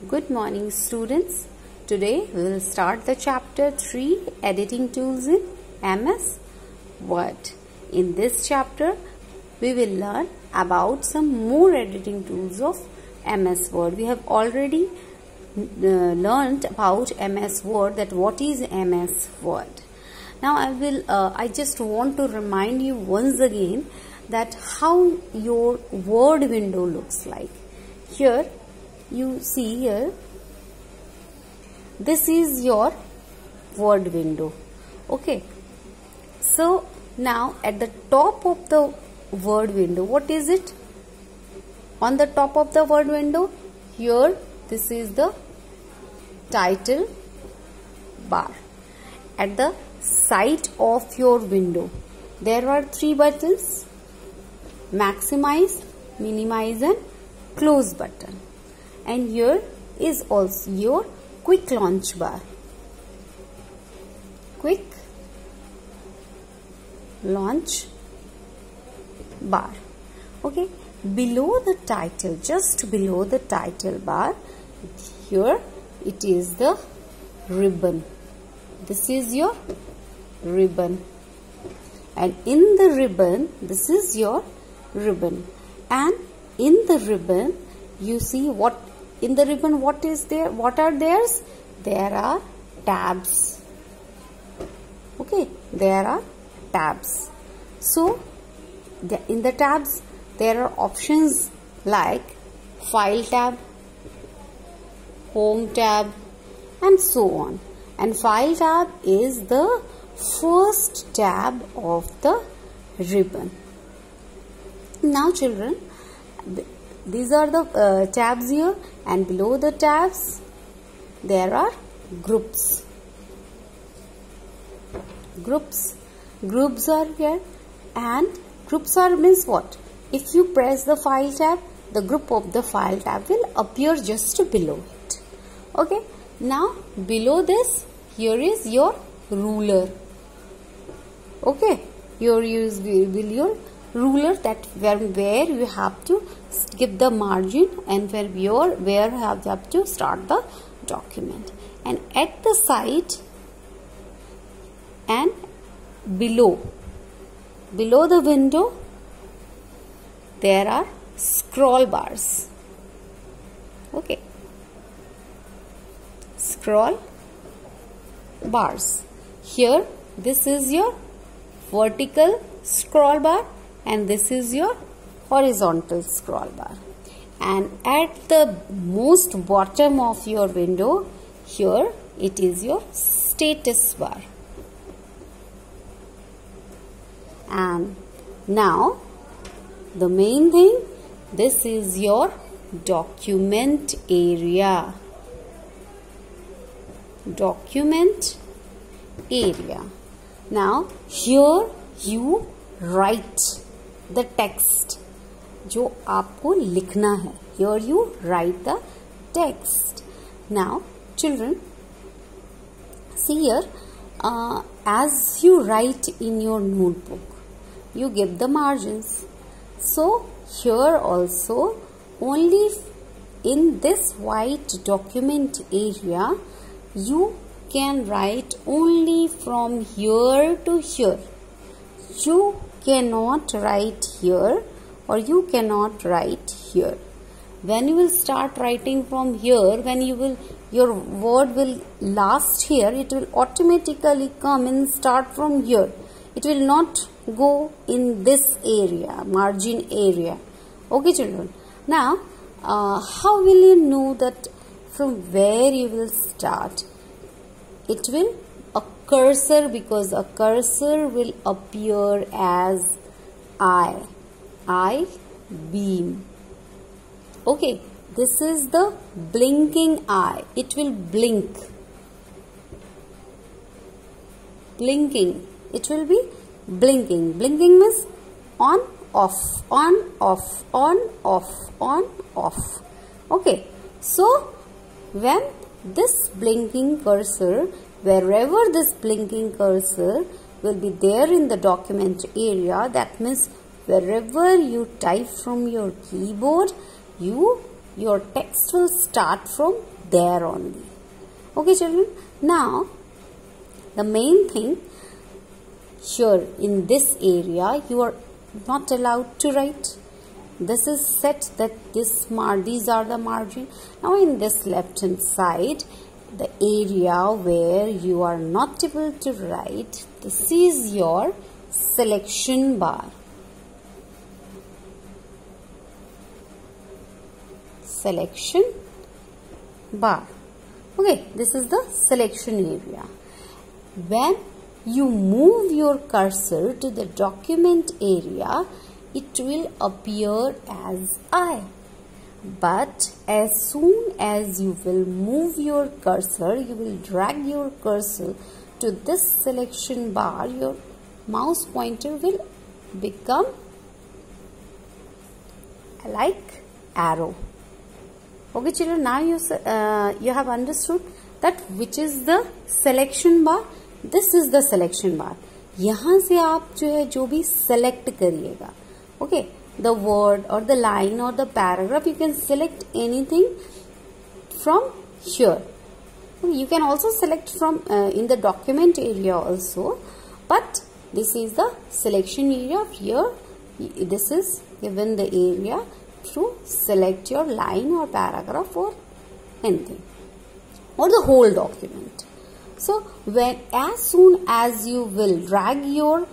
Good morning, students. Today we will start the chapter 3 editing tools in MS Word. In this chapter we will learn about some more editing tools of MS Word. We have already learned about MS Word, that what is MS Word. Now I just want to remind you once again that how your Word window looks like. Here you see here, this is your Word window. Okay, so now at the top of the Word window, what is it? On the top of the Word window, here this is the title bar. At the side of your window there are three buttons: maximize, minimize and close button. And here is also your quick launch bar. Quick launch bar. Okay, below the title, just below the title bar, here it is the ribbon. This is your ribbon, and in the ribbon, this is your ribbon, and in the ribbon you see what in the ribbon, what is there? What are theirs? There are tabs. Okay, there are tabs. So in the tabs there are options like file tab, home tab and so on. And file tab is the first tab of the ribbon. Now children, these are the tabs here, and below the tabs there are groups. Groups are here, and groups are means what? If you press the file tab, the group of the file tab will appear just below it. Okay, now below this, here is your ruler. Okay, here is your ruler, that where you have to give the margin and where you have to start the document. And at the side and below the window there are scroll bars. Okay, scroll bars. Here this is your vertical scroll bar and this is your horizontal scroll bar. And at the most bottom of your window, here it is your status bar. And now the main thing, this is your document area. Document area. Now here you write the text जो आपको लिखना है. Here you write the text. Now children, see here, as you write in your notebook, you give the margins. So here also, only in this white document area you can write only from here to here. You cannot write here or you cannot write here. When you will start writing from here, when your word will last here, it will automatically come and start from here. It will not go in this area, margin area. Okay children. Now how will you know that from where you will start? It will a cursor, because a cursor will appear as eye beam. Okay, this is the blinking eye. It will blink. Blinking. It will be blinking. Blinking means on, off, on, off, on, off, on, off. Okay, so when this blinking cursor, wherever this blinking cursor will be there in the document area, that means wherever you type from your keyboard, your text will start from there only. Okay children, now the main thing here in this area you are not allowed to write. This is set that these are the margin. Now in this left hand side, the area where you are not able to write, this is your selection bar. Selection bar. Okay, this is the selection area. When you move your cursor to the document area, it will appear as I. But as soon as you will move your cursor, you will drag your cursor to this selection bar, your mouse pointer will become like arrow. Okay children, now you have understood that which is the selection bar. This is the selection bar. यहाँ से आप जो भी select करिएगा. Okay, the word or the line or the paragraph, you can select anything from here. You can also select from in the document area also, but this is the selection area. Here this is given the area to select your line or paragraph or anything or the whole document. So as soon as you will drag your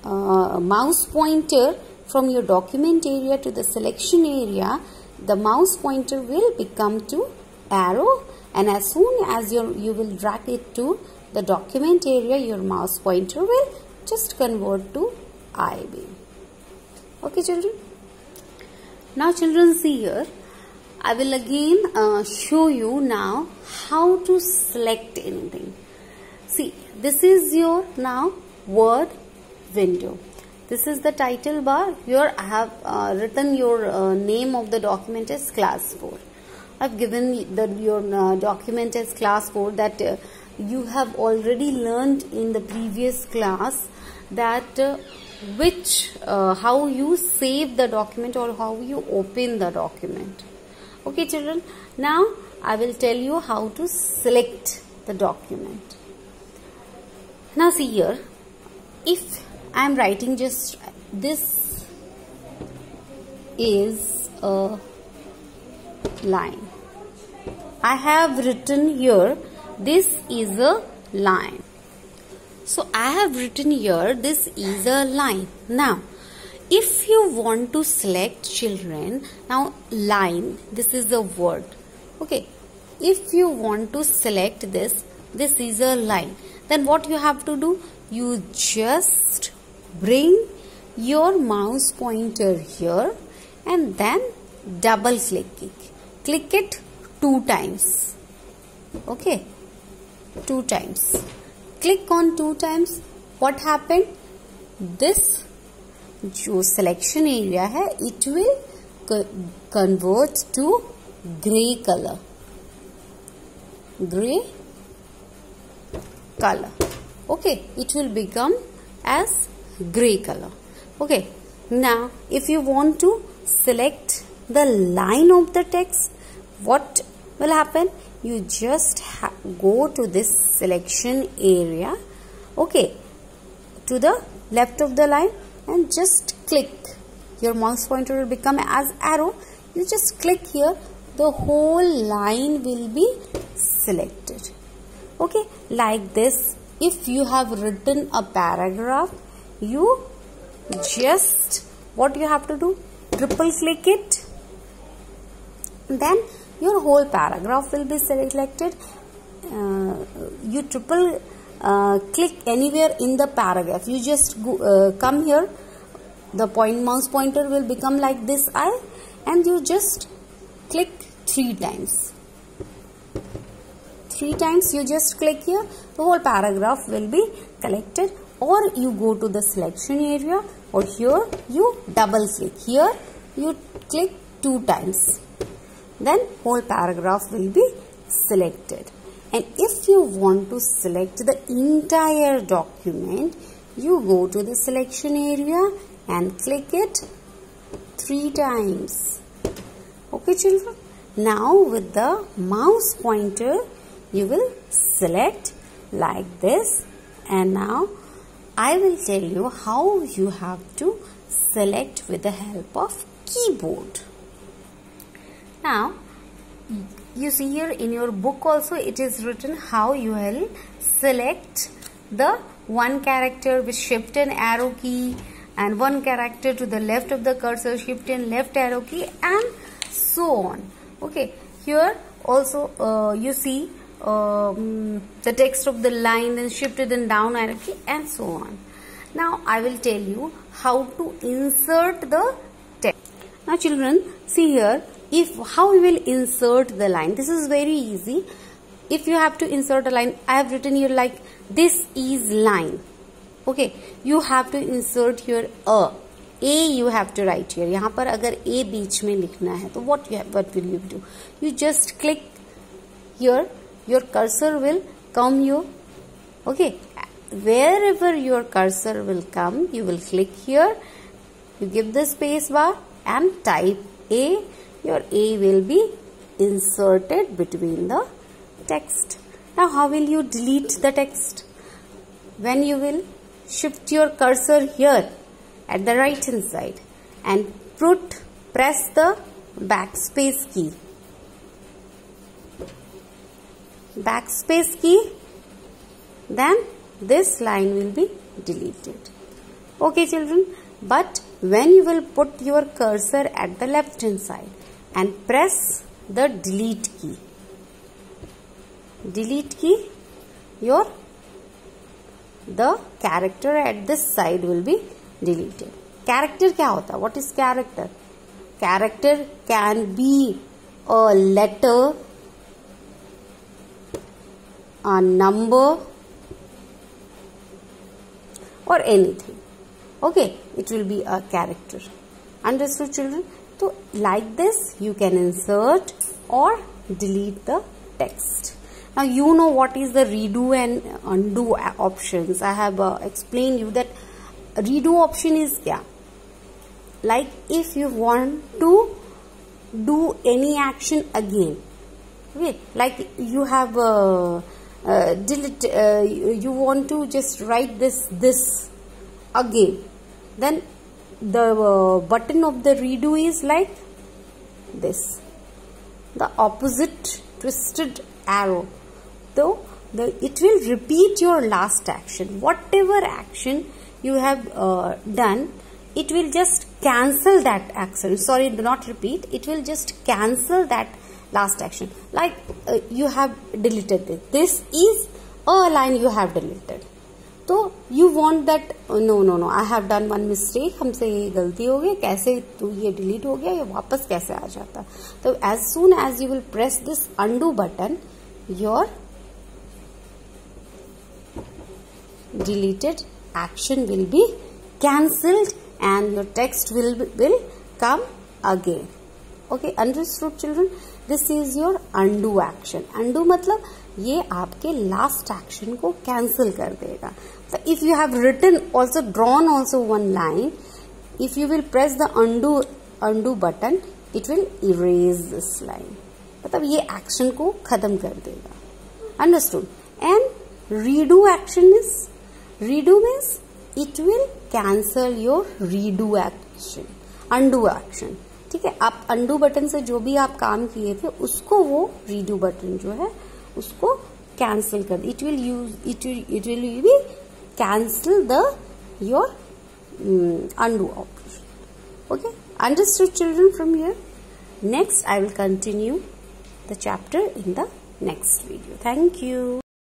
mouse pointer from your document area to the selection area, the mouse pointer will become to arrow, and as soon as you will drag it to the document area, your mouse pointer will just convert to I beam. Okay children. Now children, see here, I will again show you now how to select anything. See, this is your now word window. This is the title bar. Here I have written your name of the document as class 4. I have given your document as class 4 that you have already learned in the previous class that how you save the document or how you open the document. Okay children, now I will tell you how to select the document. Now see here, if I am writing just this is a line. I have written here this is a line. So I have written here this is a line. Now if you want to select children, now line, this is a word. Okay, if you want to select this is a line, then what you have to do, you just bring your mouse pointer here and then double click it. Click it 2 times. Okay, 2 times. Click on 2 times. What happened? This जो selection area है, it will convert to gray color. Gray color. Okay, it will become as gray color. Okay, now if you want to select the line of the text, what will happen? You just go to this selection area, okay, to the left of the line and just click. Your mouse pointer will become as arrow. You just click here, the whole line will be selected. Okay, like this. If you have written a paragraph, you just, what you have to do, triple click it, then your whole paragraph will be selected. You triple click anywhere in the paragraph. You just go, come here, the mouse pointer will become like this eye, and you just click 3 times. 3 times you just click here, the whole paragraph will be collected. Or you go to the selection area, or here you double click. Here you click 2 times. Then whole paragraph will be selected. And if you want to select the entire document, you go to the selection area and click it 3 times. Okay children. Now with the mouse pointer you will select like this, and now I will tell you how you have to select with the help of keyboard. Now you see here in your book also it is written how you will select the one character with shift and arrow key, and one character to the left of the cursor, shift and left arrow key, and so on. Okay, here also you see the text of the line, then shifted and down arrow key, and so on. Now I will tell you how to insert the text. Now children, see here, how we will insert the line. This is very easy. If you have to insert a line, I have written here like this is line. Okay, you have to insert here a you have to write here. यहाँ पर अगर a बीच में लिखना है तो what will you do? You just click here, your cursor will come here. Okay, wherever your cursor will come, you will click here, you give the space bar and type a. Your a will be inserted between the text. Now how will you delete the text? When you will shift your cursor here at the right hand side and press the backspace key. Backspace key, then this line will be deleted. Okay children, but when you will put your cursor at the left hand side and press the delete key, the character at this side will be deleted. Character क्या होता है? What is character? Character can be a letter, a number, or anything. Okay, it will be a character. Understood children? So like this you can insert or delete the text. Now you know what is the redo and undo options. I have explained you that redo option is kya? Like if you want to do any action again, okay, like you have you want to just write this again, then the button of the redo is like this, the opposite twisted arrow. So it will repeat your last action. Whatever action you have done, it will just cancel that action. Sorry, do not repeat. It will just cancel that last action. Like you have deleted this. This is a line you have deleted. तो you want that no I have done one mistake, हमसे ये गलती हो गई, कैसे तो ये delete हो गया, ये वापस कैसे आ जाता. तो as soon as you will press this undo button, your deleted action will be cancelled and your text will come again. Okay, understood children? This is your undo action. Undo मतलब ये आपके last action को cancel कर देगा. So if you have written also, drawn also one line, if you will press the undo button, it will erase this line. मतलब ये action को खत्म कर देगा. Understood? And redo action is, redo means it will cancel your redo action, undo action. ठीक है, आप undo button से जो भी आप काम किए थे उसको वो redo बटन जो है उसको cancel कर दे. It will be cancel your undo operation. Okay, understood children from here? Next I will continue the chapter in the next video. Thank you.